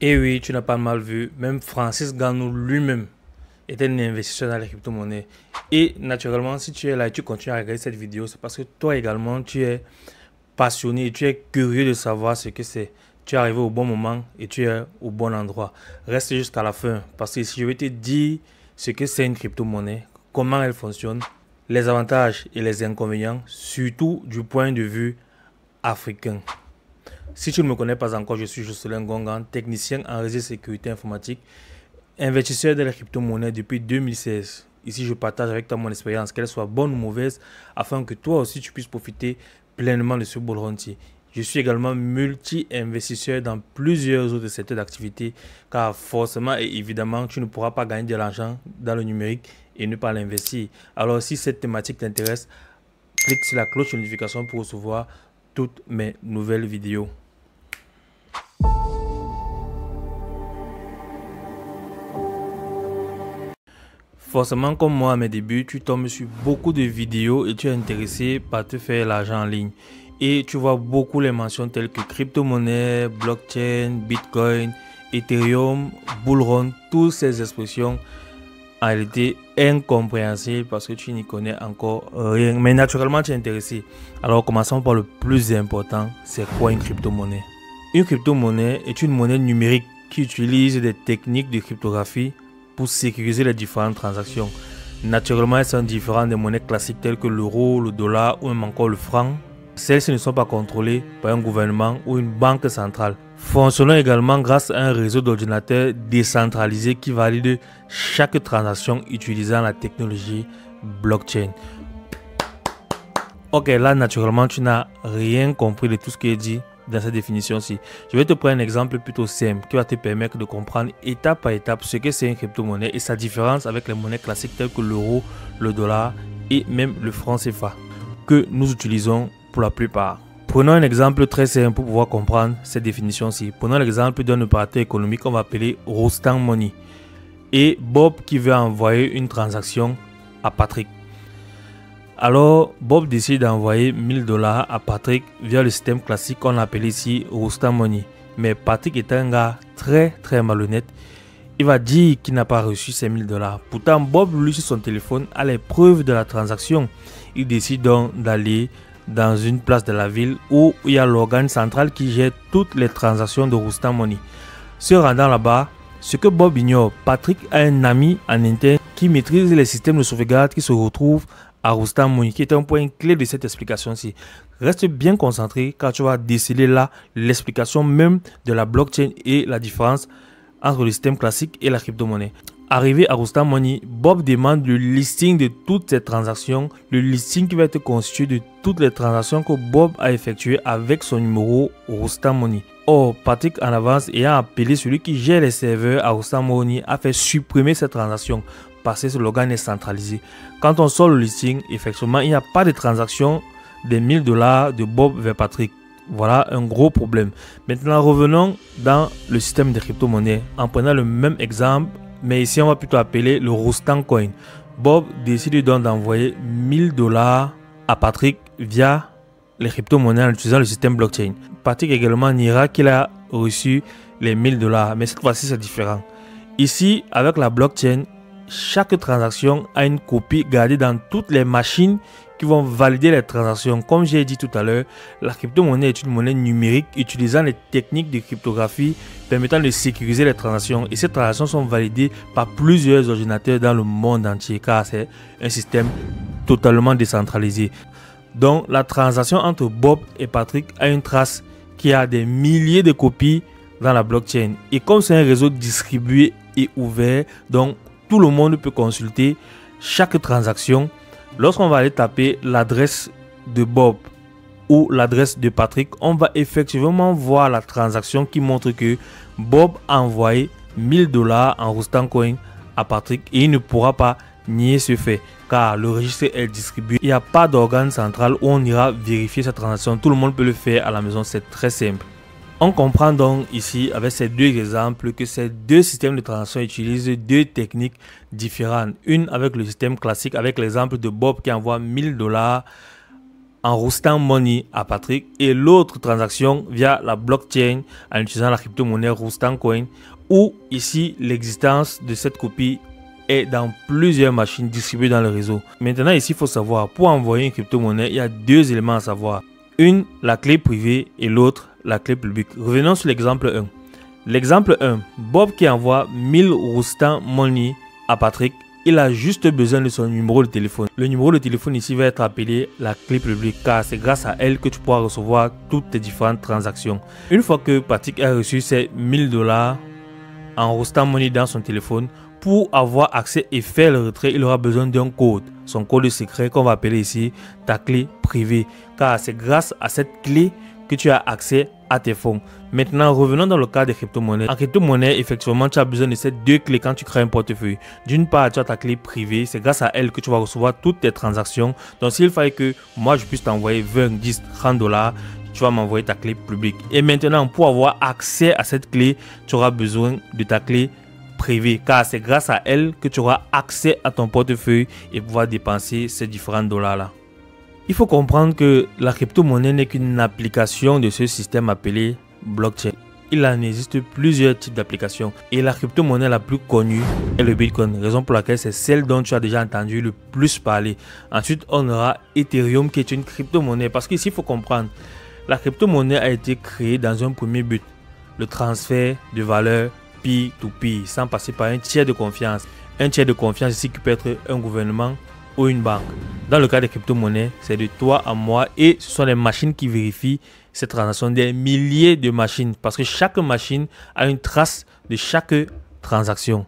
Et oui, tu n'as pas mal vu, même Francis Ganou lui-même est un investisseur dans les crypto-monnaies. Et naturellement, si tu es là et tu continues à regarder cette vidéo, c'est parce que toi également, tu es passionné et tu es curieux de savoir ce que c'est. Tu es arrivé au bon moment et tu es au bon endroit. Reste jusqu'à la fin parce que si je vais te dire ce que c'est une crypto-monnaie, comment elle fonctionne, les avantages et les inconvénients, surtout du point de vue africain. Si tu ne me connais pas encore, je suis Jocelyn Gongan, technicien en réseau de sécurité informatique, investisseur dans les crypto-monnaies depuis 2016. Ici, je partage avec toi mon expérience, qu'elle soit bonne ou mauvaise, afin que toi aussi tu puisses profiter pleinement de ce beau rentier. Je suis également multi-investisseur dans plusieurs autres secteurs d'activité, car forcément et évidemment, tu ne pourras pas gagner de l'argent dans le numérique et ne pas l'investir. Alors, si cette thématique t'intéresse, clique sur la cloche de notification pour recevoir toutes mes nouvelles vidéos. Forcément, comme moi à mes débuts, tu tombes sur beaucoup de vidéos et tu es intéressé par te faire l'argent en ligne. Et tu vois beaucoup les mentions telles que crypto-monnaie, blockchain, bitcoin, Ethereum, bullrun, toutes ces expressions en réalité incompréhensibles parce que tu n'y connais encore rien. Mais naturellement, tu es intéressé. Alors commençons par le plus important, c'est quoi une crypto-monnaie? Une crypto-monnaie est une monnaie numérique qui utilise des techniques de cryptographie pour sécuriser les différentes transactions. Naturellement, elles sont différentes des monnaies classiques telles que l'euro, le dollar ou même encore le franc. Celles-ci ne sont pas contrôlées par un gouvernement ou une banque centrale. Fonctionnant également grâce à un réseau d'ordinateurs décentralisé qui valide chaque transaction utilisant la technologie blockchain. Ok, là naturellement tu n'as rien compris de tout ce qui est dit dans cette définition-ci. Je vais te prendre un exemple plutôt simple qui va te permettre de comprendre étape par étape ce que c'est une crypto-monnaie et sa différence avec les monnaies classiques telles que l'euro, le dollar et même le franc CFA que nous utilisons pour la plupart. Prenons un exemple très simple pour pouvoir comprendre cette définition-ci. Prenons l'exemple d'un opérateur économique qu'on va appeler Rostand Money et Bob qui veut envoyer une transaction à Patrick. Alors, Bob décide d'envoyer 1000 dollars à Patrick via le système classique qu'on appelle ici Rostand Money. Mais Patrick est un gars très malhonnête. Il va dire qu'il n'a pas reçu ces 1000 dollars. Pourtant, Bob, lui, sur son téléphone, a les preuves de la transaction. Il décide donc d'aller dans une place de la ville où il y a l'organe central qui gère toutes les transactions de Rostand Money. Se rendant là-bas, ce que Bob ignore, Patrick a un ami en interne qui maîtrise les systèmes de sauvegarde qui se retrouvent à Rostand Money, qui est un point clé de cette explication-ci. Reste bien concentré car tu vas déceler là l'explication même de la blockchain et la différence entre le système classique et la crypto-monnaie. Arrivé à Rostand Money, Bob demande le listing de toutes ces transactions, le listing qui va être constitué de toutes les transactions que Bob a effectuées avec son numéro Rostand Money. Or, Patrick en avance ayant appelé celui qui gère les serveurs à Rostand Money a fait supprimer cette transaction parce que l'organe est centralisé. Quand on sort le listing, effectivement, il n'y a pas de transaction des 1000 dollars de Bob vers Patrick. Voilà un gros problème. Maintenant, revenons dans le système de crypto-monnaies en prenant le même exemple, mais ici on va plutôt appeler le Rostand Coin. Bob décide donc d'envoyer 1000 dollars à Patrick via les crypto-monnaies en utilisant le système blockchain. Patrick également niera qu'il a reçu les 1000 dollars, mais cette fois-ci c'est différent. Ici, avec la blockchain, chaque transaction a une copie gardée dans toutes les machines qui vont valider les transactions. Comme j'ai dit tout à l'heure, la crypto-monnaie est une monnaie numérique utilisant les techniques de cryptographie permettant de sécuriser les transactions. Et ces transactions sont validées par plusieurs ordinateurs dans le monde entier car c'est un système totalement décentralisé. Donc la transaction entre Bob et Patrick a une trace qui a des milliers de copies dans la blockchain. Et comme c'est un réseau distribué et ouvert, donc tout le monde peut consulter chaque transaction. Lorsqu'on va aller taper l'adresse de Bob ou l'adresse de Patrick, on va effectivement voir la transaction qui montre que Bob a envoyé 1000 dollars en Rostand Coin à Patrick et il ne pourra pas nier ce fait car le registre est distribué. Il n'y a pas d'organe central où on ira vérifier cette transaction. Tout le monde peut le faire à la maison, c'est très simple. On comprend donc ici avec ces deux exemples que ces deux systèmes de transaction utilisent deux techniques différentes. Une avec le système classique avec l'exemple de Bob qui envoie 1000 dollars en roustant money à Patrick et l'autre transaction via la blockchain en utilisant la crypto-monnaie Roustan Coin, où ici l'existence de cette copie est dans plusieurs machines distribuées dans le réseau. Maintenant ici il faut savoir, pour envoyer une crypto-monnaie, il y a deux éléments à savoir. Une, la clé privée et l'autre, la clé publique. Revenons sur l'exemple 1. L'exemple 1, Bob qui envoie 1000 Roustan Money à Patrick, il a juste besoin de son numéro de téléphone. Le numéro de téléphone ici va être appelé la clé publique car c'est grâce à elle que tu pourras recevoir toutes tes différentes transactions. Une fois que Patrick a reçu ses 1000 $ en Roustan Money dans son téléphone, pour avoir accès et faire le retrait, il aura besoin d'un code. Son code secret qu'on va appeler ici ta clé privée. Car c'est grâce à cette clé que tu as accès à tes fonds. Maintenant, revenons dans le cas des crypto-monnaies. En crypto-monnaie, effectivement, tu as besoin de ces deux clés quand tu crées un portefeuille. D'une part, tu as ta clé privée. C'est grâce à elle que tu vas recevoir toutes tes transactions. Donc, s'il fallait que moi, je puisse t'envoyer 20, 10, 30 $, tu vas m'envoyer ta clé publique. Et maintenant, pour avoir accès à cette clé, tu auras besoin de ta clé privée. Car c'est grâce à elle que tu auras accès à ton portefeuille et pouvoir dépenser ces différents dollars-là. Il faut comprendre que la crypto-monnaie n'est qu'une application de ce système appelé blockchain. Il en existe plusieurs types d'applications et la crypto-monnaie la plus connue est le Bitcoin, raison pour laquelle c'est celle dont tu as déjà entendu le plus parler. Ensuite, on aura Ethereum qui est une crypto-monnaie parce qu'ici, il faut comprendre, la crypto-monnaie a été créée dans un premier but, le transfert de valeur P2P, sans passer par un tiers de confiance. Un tiers de confiance ici qui peut être un gouvernement ou une banque. Dans le cas des crypto-monnaies, c'est de toi à moi et ce sont les machines qui vérifient ces transactions, des milliers de machines parce que chaque machine a une trace de chaque transaction.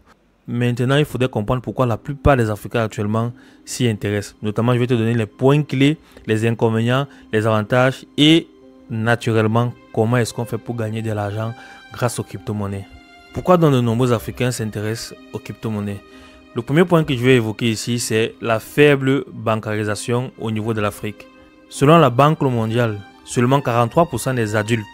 Maintenant, il faudrait comprendre pourquoi la plupart des Africains actuellement s'y intéressent. Notamment, je vais te donner les points clés, les inconvénients, les avantages et naturellement, comment est-ce qu'on fait pour gagner de l'argent grâce aux crypto-monnaies. Pourquoi donc de nombreux Africains s'intéressent aux crypto-monnaies? Le premier point que je vais évoquer ici, c'est la faible bancarisation au niveau de l'Afrique. Selon la Banque mondiale, seulement 43% des adultes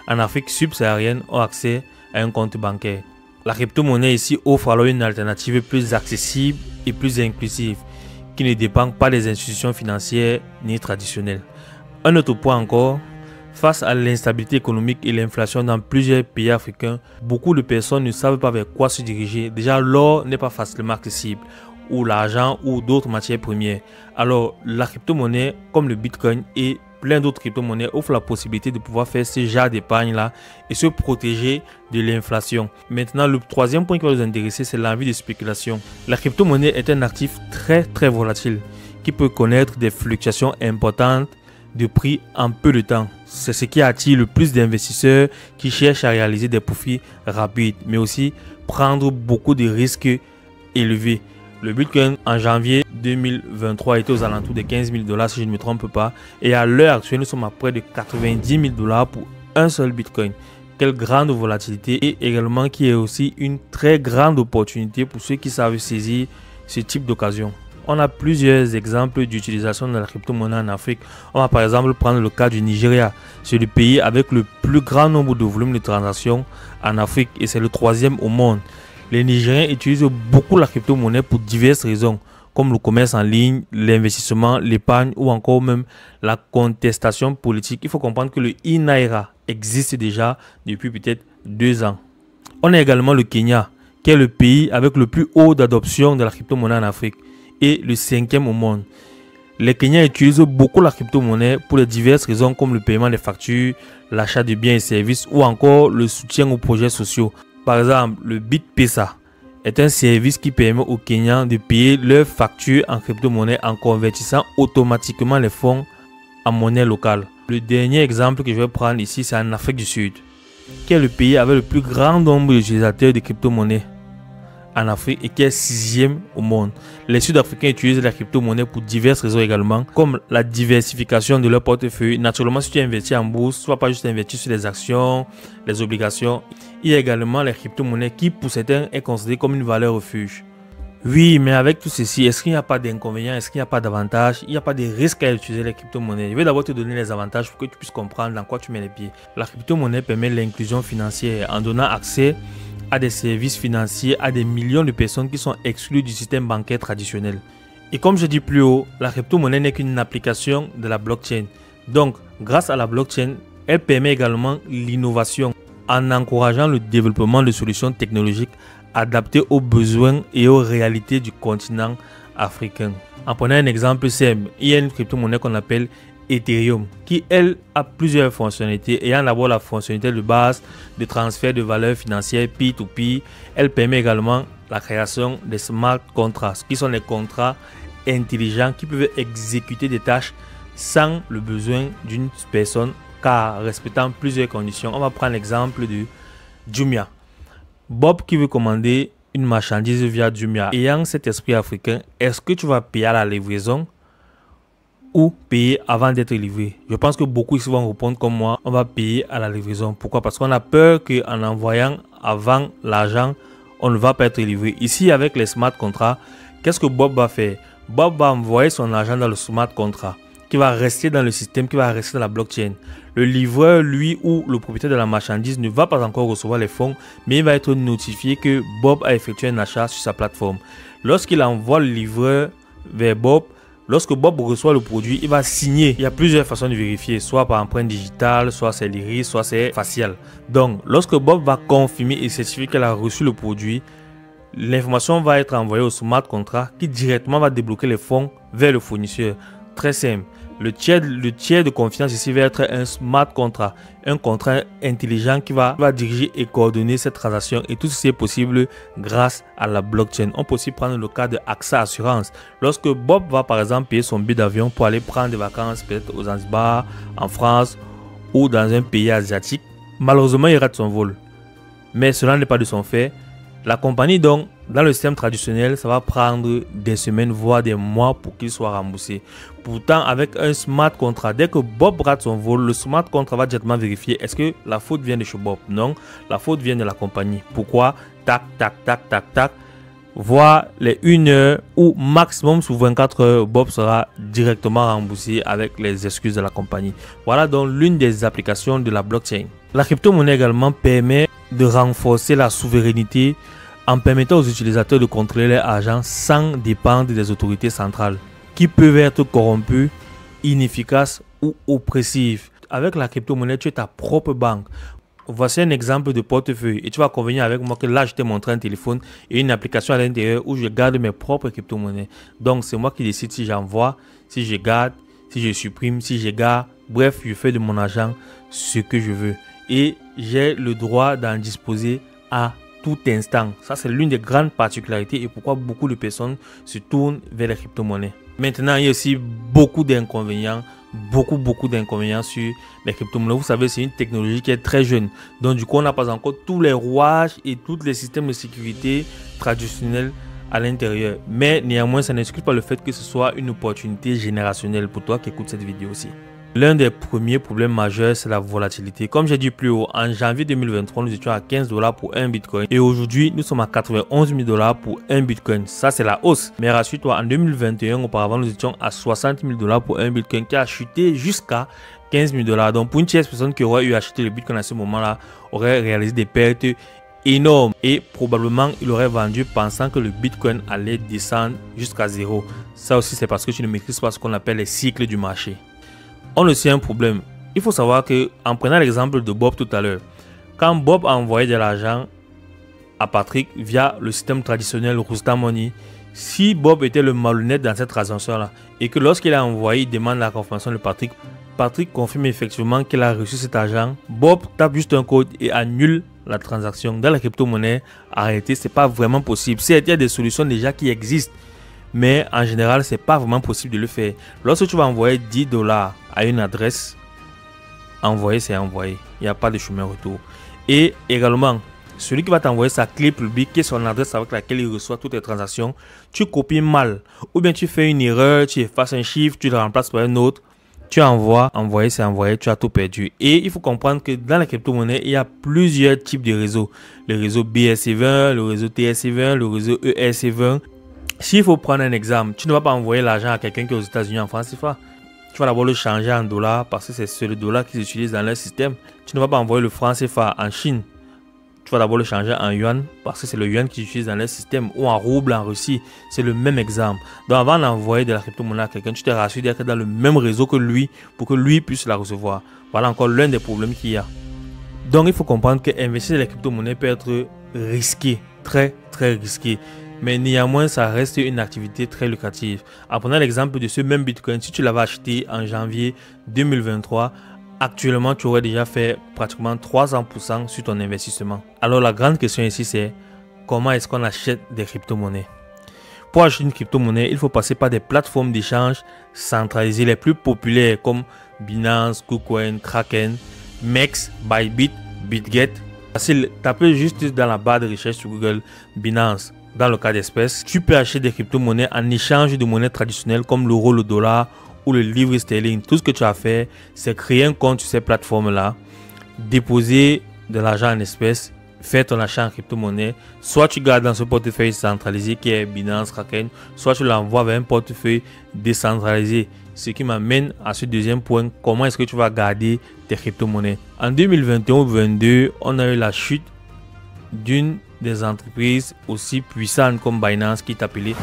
en Afrique subsaharienne ont accès à un compte bancaire. La crypto-monnaie ici offre alors une alternative plus accessible et plus inclusive qui ne dépend pas des institutions financières ni traditionnelles. Un autre point encore, face à l'instabilité économique et l'inflation dans plusieurs pays africains, beaucoup de personnes ne savent pas vers quoi se diriger. Déjà, l'or n'est pas facilement accessible, ou l'argent ou d'autres matières premières. Alors, la crypto-monnaie, comme le Bitcoin et plein d'autres crypto-monnaies, offrent la possibilité de pouvoir faire ce genre d'épargne-là et se protéger de l'inflation. Maintenant, le troisième point qui va nous intéresser, c'est l'envie de spéculation. La crypto-monnaie est un actif très volatile qui peut connaître des fluctuations importantes de prix en peu de temps. C'est ce qui attire le plus d'investisseurs qui cherchent à réaliser des profits rapides, mais aussi prendre beaucoup de risques élevés. Le Bitcoin en janvier 2023 était aux alentours de 15 000 $ si je ne me trompe pas. Et à l'heure actuelle, nous sommes à près de 90 000 $ pour un seul Bitcoin. Quelle grande volatilité et également qui est aussi une très grande opportunité pour ceux qui savent saisir ce type d'occasion. On a plusieurs exemples d'utilisation de la crypto-monnaie en Afrique. On va par exemple prendre le cas du Nigeria. C'est le pays avec le plus grand nombre de volumes de transactions en Afrique et c'est le 3e au monde. Les Nigériens utilisent beaucoup la crypto-monnaie pour diverses raisons, comme le commerce en ligne, l'investissement, l'épargne ou encore même la contestation politique. Il faut comprendre que le e-Naira existe déjà depuis peut-être 2 ans. On a également le Kenya, qui est le pays avec le plus haut d'adoption de la crypto-monnaie en Afrique et le 5e au monde. Les Kenyans utilisent beaucoup la crypto-monnaie pour de diverses raisons comme le paiement des factures, l'achat de biens et services ou encore le soutien aux projets sociaux. Par exemple, le BitPesa est un service qui permet aux Kenyans de payer leurs factures en crypto-monnaie en convertissant automatiquement les fonds en monnaie locale. Le dernier exemple que je vais prendre ici, c'est en Afrique du Sud, qui est le pays avec le plus grand nombre d'utilisateurs de crypto-monnaie en Afrique et qui est 6e au monde. Les Sud-Africains utilisent la crypto-monnaie pour diverses raisons également, comme la diversification de leur portefeuille. Naturellement, si tu investis en bourse, tu ne vas pas juste investir sur les actions, les obligations. Il y a également les crypto-monnaies qui, pour certains, est considérée comme une valeur refuge. Oui, mais avec tout ceci, est-ce qu'il n'y a pas d'inconvénients, est-ce qu'il n'y a pas d'avantages, il n'y a pas de risques à utiliser les crypto-monnaies? Je vais d'abord te donner les avantages pour que tu puisses comprendre dans quoi tu mets les pieds. La crypto-monnaie permet l'inclusion financière en donnant accès à des services financiers à des millions de personnes qui sont exclues du système bancaire traditionnel. Et comme je dis plus haut, la crypto-monnaie n'est qu'une application de la blockchain. Donc, grâce à la blockchain, elle permet également l'innovation en encourageant le développement de solutions technologiques adaptées aux besoins et aux réalités du continent africain. En prenant un exemple simple, il y a une crypto-monnaie qu'on appelle Ethereum qui, elle, a plusieurs fonctionnalités. Ayant d'abord la fonctionnalité de base de transfert de valeurs financières P2P, elle permet également la création des smart contracts, qui sont des contrats intelligents qui peuvent exécuter des tâches sans le besoin d'une personne, car respectant plusieurs conditions. On va prendre l'exemple de Jumia. Bob qui veut commander une marchandise via Jumia, ayant cet esprit africain, est-ce que tu vas payer à la livraison ou payer avant d'être livré? Je pense que beaucoup ici vont répondre comme moi, on va payer à la livraison. Pourquoi? Parce qu'on a peur qu'en envoyant avant l'argent, on ne va pas être livré. Ici, avec les smart contracts, qu'est-ce que Bob va faire? Bob va envoyer son argent dans le smart contract qui va rester dans le système, qui va rester dans la blockchain. Le livreur, lui, ou le propriétaire de la marchandise ne va pas encore recevoir les fonds, mais il va être notifié que Bob a effectué un achat sur sa plateforme. Lorsqu'il envoie le livreur vers Bob, lorsque Bob reçoit le produit, il va signer. Il y a plusieurs façons de vérifier, soit par empreinte digitale, soit c'est l'iris, soit c'est facial. Donc, lorsque Bob va confirmer et certifier qu'elle a reçu le produit, l'information va être envoyée au smart contract qui directement va débloquer les fonds vers le fournisseur. Très simple. Le tiers de confiance ici va être un smart contract, un contrat intelligent qui va diriger et coordonner cette transaction, et tout ceci est possible grâce à la blockchain. On peut aussi prendre le cas de AXA Assurance. Lorsque Bob va par exemple payer son billet d'avion pour aller prendre des vacances peut-être aux Zanzibar, en France ou dans un pays asiatique, malheureusement il rate son vol. Mais cela n'est pas de son fait. La compagnie, donc, dans le système traditionnel, ça va prendre des semaines, voire des mois pour qu'il soit remboursé. Pourtant, avec un smart contract, dès que Bob rate son vol, le smart contract va directement vérifier est-ce que la faute vient de chez Bob. Non, la faute vient de la compagnie. Pourquoi? Tac, tac, tac, tac, tac. Voire les 1 heure ou maximum sous 24 heures, Bob sera directement remboursé avec les excuses de la compagnie. Voilà donc l'une des applications de la blockchain. La crypto-monnaie également permet de renforcer la souveraineté en permettant aux utilisateurs de contrôler leur argent sans dépendre des autorités centrales qui peuvent être corrompues, inefficaces ou oppressives. Avec la crypto-monnaie, tu es ta propre banque. Voici un exemple de portefeuille et tu vas convenir avec moi que là, je t'ai montré un téléphone et une application à l'intérieur où je garde mes propres crypto-monnaies. Donc, c'est moi qui décide si j'envoie, si je garde, si je supprime, si je garde. Bref, je fais de mon argent ce que je veux. Et j'ai le droit d'en disposer à tout instant. Ça, c'est l'une des grandes particularités et pourquoi beaucoup de personnes se tournent vers les crypto-monnaies. Maintenant, il y a aussi beaucoup d'inconvénients, beaucoup d'inconvénients sur les crypto-monnaies. Vous savez, c'est une technologie qui est très jeune. Donc, du coup, on n'a pas encore tous les rouages et tous les systèmes de sécurité traditionnels à l'intérieur. Mais néanmoins, ça n'exclut pas le fait que ce soit une opportunité générationnelle pour toi qui écoutes cette vidéo aussi. L'un des premiers problèmes majeurs, c'est la volatilité. Comme j'ai dit plus haut, en janvier 2023, nous étions à 15 $ pour un Bitcoin. Et aujourd'hui, nous sommes à 91 000 $ pour un Bitcoin. Ça, c'est la hausse. Mais rassure-toi, en 2021, auparavant, nous étions à 60 000 $ pour un Bitcoin qui a chuté jusqu'à 15 000 $. Donc, pour une tierce personne qui aurait eu acheté le Bitcoin à ce moment-là, aurait réalisé des pertes énormes. Et probablement, il aurait vendu pensant que le Bitcoin allait descendre jusqu'à zéro. Ça aussi, c'est parce que tu ne maîtrises pas ce qu'on appelle les cycles du marché. On a aussi un problème. Il faut savoir que, en prenant l'exemple de Bob tout à l'heure, quand Bob a envoyé de l'argent à Patrick via le système traditionnel Rustam Money, si Bob était le malhonnête dans cette transaction-là et que lorsqu'il a envoyé, il demande la confirmation de Patrick, Patrick confirme effectivement qu'il a reçu cet argent, Bob tape juste un code et annule la transaction. Dans la crypto-monnaie, arrêtez, c'est pas vraiment possible. Il y a des solutions déjà qui existent. Mais en général, c'est pas vraiment possible de le faire. Lorsque tu vas envoyer 10 $ à une adresse, envoyer, c'est envoyer. Il n'y a pas de chemin retour. Et également, celui qui va t'envoyer sa clé publique, qui est son adresse avec laquelle il reçoit toutes les transactions, tu copies mal. Ou bien tu fais une erreur, tu effaces un chiffre, tu le remplaces par un autre. Tu envoies, envoyer, c'est envoyer, tu as tout perdu. Et il faut comprendre que dans la crypto-monnaie, il y a plusieurs types de réseaux. Le réseau BSC20, le réseau TSC20, le réseau ERC20. S'il faut prendre un exemple, tu ne vas pas envoyer l'argent à quelqu'un qui est aux États-Unis, en France CFA. Tu vas d'abord le changer en dollars parce que c'est le dollar qu'ils utilisent dans leur système. Tu ne vas pas envoyer le franc CFA en Chine. tu vas d'abord le changer en yuan parce que c'est le yuan qu'ils utilisent dans leur système, ou en rouble en Russie. C'est le même exemple. Donc avant d'envoyer de la crypto-monnaie à quelqu'un, tu te rassures d'être dans le même réseau que lui pour que lui puisse la recevoir. Voilà encore l'un des problèmes qu'il y a. Donc il faut comprendre qu'investir dans les crypto-monnaies peut être risqué, très risqué. Mais néanmoins, ça reste une activité très lucrative. En prenant l'exemple de ce même Bitcoin, si tu l'avais acheté en janvier 2023, actuellement, tu aurais déjà fait pratiquement 300% sur ton investissement. Alors la grande question ici, c'est comment est-ce qu'on achète des crypto-monnaies? Pour acheter une crypto-monnaie, il faut passer par des plateformes d'échange centralisées les plus populaires comme Binance, KuCoin, Kraken, MEX, Bybit, BitGet. Facile, tapez juste dans la barre de recherche sur Google Binance. Dans le cas d'espèce, tu peux acheter des crypto-monnaies en échange de monnaies traditionnelles comme l'euro, le dollar ou le livre sterling. Tout ce que tu as fait, c'est créer un compte sur ces plateformes-là, déposer de l'argent en espèces, faire ton achat en crypto-monnaie. Soit tu gardes dans ce portefeuille centralisé qui est Binance, Kraken, soit tu l'envoies vers un portefeuille décentralisé. Ce qui m'amène à ce deuxième point, comment est-ce que tu vas garder tes crypto-monnaies. En 2021-2022, on a eu la chute d'une des entreprises aussi puissantes comme Binance qui est appelée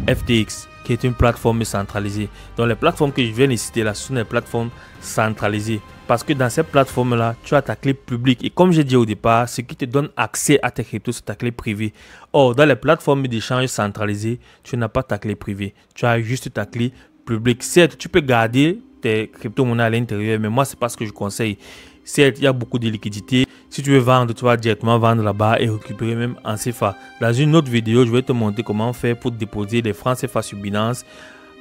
FTX, qui est une plateforme centralisée. Donc les plateformes que je viens de citer là, ce sont des plateformes centralisées. Parce que dans ces plateformes-là, tu as ta clé publique. Et comme j'ai dit au départ, ce qui te donne accès à tes cryptos, c'est ta clé privée. Or, dans les plateformes d'échange centralisées, tu n'as pas ta clé privée. Tu as juste ta clé publique. Certes, tu peux garder tes crypto-monnaies à l'intérieur, mais moi, c'est pas ce que je conseille. Certes, il y a beaucoup de liquidités. Si tu veux vendre, tu vas directement vendre là-bas et récupérer même en CFA. Dans une autre vidéo, je vais te montrer comment faire pour déposer des francs CFA sur Binance,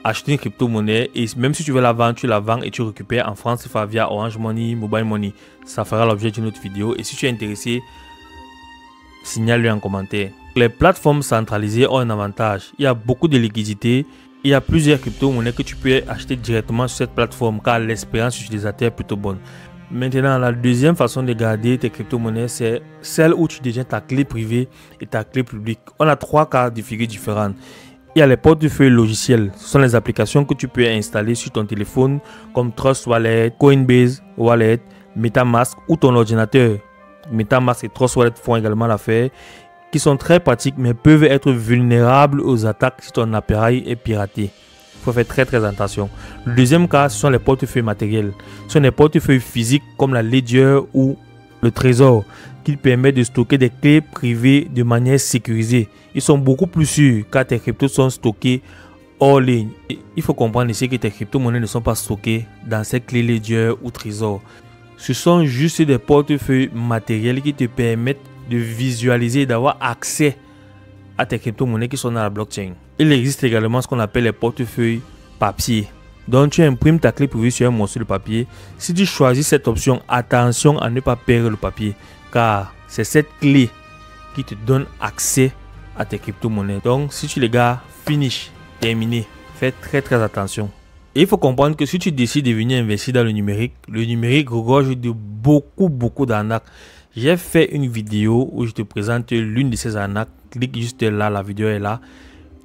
acheter une crypto-monnaie et même si tu veux la vendre, tu la vends et tu récupères en francs CFA via Orange Money, Mobile Money. Ça fera l'objet d'une autre vidéo. Et si tu es intéressé, signale-le en commentaire. Les plateformes centralisées ont un avantage. Il y a beaucoup de liquidités. Il y a plusieurs crypto-monnaies que tu peux acheter directement sur cette plateforme car l'expérience utilisateur est plutôt bonne. Maintenant, la deuxième façon de garder tes crypto-monnaies, c'est celle où tu détiens ta clé privée et ta clé publique. On a trois cas de figure différentes. Il y a les portefeuilles logiciels. Ce sont les applications que tu peux installer sur ton téléphone comme Trust Wallet, Coinbase Wallet, MetaMask ou ton ordinateur. MetaMask et Trust Wallet font également l'affaire, qui sont très pratiques mais peuvent être vulnérables aux attaques si ton appareil est piraté. Il faut faire très attention. Le deuxième cas, ce sont les portefeuilles matériels. Ce sont des portefeuilles physiques comme la Ledger ou le Trésor qui permettent de stocker des clés privées de manière sécurisée. Ils sont beaucoup plus sûrs car tes cryptos sont stockés hors ligne. Il faut comprendre ici que tes crypto-monnaies ne sont pas stockées dans ces clés Ledger ou Trésor. Ce sont juste des portefeuilles matériels qui te permettent de visualiser et d'avoir accès à tes crypto-monnaies qui sont dans la blockchain. Il existe également ce qu'on appelle les portefeuilles papier. Donc tu imprimes ta clé privée sur un morceau de papier. Si tu choisis cette option, attention à ne pas perdre le papier car c'est cette clé qui te donne accès à tes crypto-monnaies. Donc si tu les gardes, finish, terminé. Fais très attention. Et il faut comprendre que si tu décides de venir investir dans le numérique regorge de beaucoup d'arnaques. J'ai fait une vidéo où je te présente l'une de ces arnaques. Clique juste là, la vidéo est là.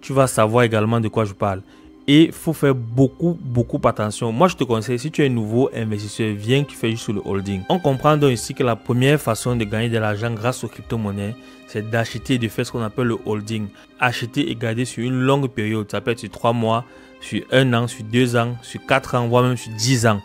Tu vas savoir également de quoi je parle. Et il faut faire beaucoup attention. Moi, je te conseille, si tu es un nouveau investisseur, viens tu fais juste sur le holding. On comprend donc ici que la première façon de gagner de l'argent grâce aux crypto-monnaies, c'est d'acheter et de faire ce qu'on appelle le holding. Acheter et garder sur une longue période. Ça peut être sur 3 mois, sur 1 an, sur 2 ans, sur 4 ans, voire même sur 10 ans.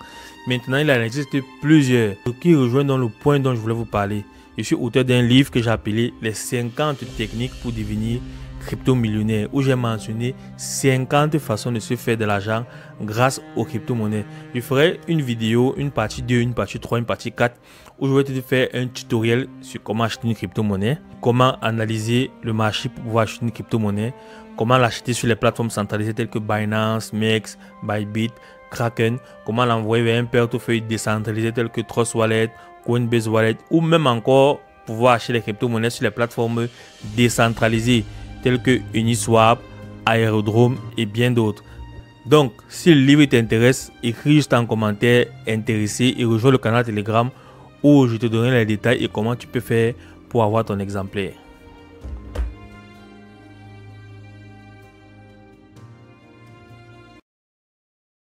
Maintenant, il en existe plusieurs qui rejoignent dans le point dont je voulais vous parler. Je suis auteur d'un livre que j'ai appelé les 50 techniques pour devenir crypto-millionnaire, où j'ai mentionné 50 façons de se faire de l'argent grâce aux crypto-monnaies. Je ferai une vidéo, une partie 2, une partie 3, une partie 4, où je vais te faire un tutoriel sur comment acheter une crypto-monnaie, comment analyser le marché pour pouvoir acheter une crypto-monnaie, comment l'acheter sur les plateformes centralisées telles que Binance, MEX, Bybit, Kraken, comment l'envoyer vers un portefeuille décentralisé tel que Trust Wallet, Coinbase Wallet ou même encore pouvoir acheter les crypto-monnaies sur les plateformes décentralisées telles que Uniswap, Aerodrome et bien d'autres. Donc, si le livre t'intéresse, écris juste en commentaire intéressé et rejoins le canal Telegram où je te donnerai les détails et comment tu peux faire pour avoir ton exemplaire.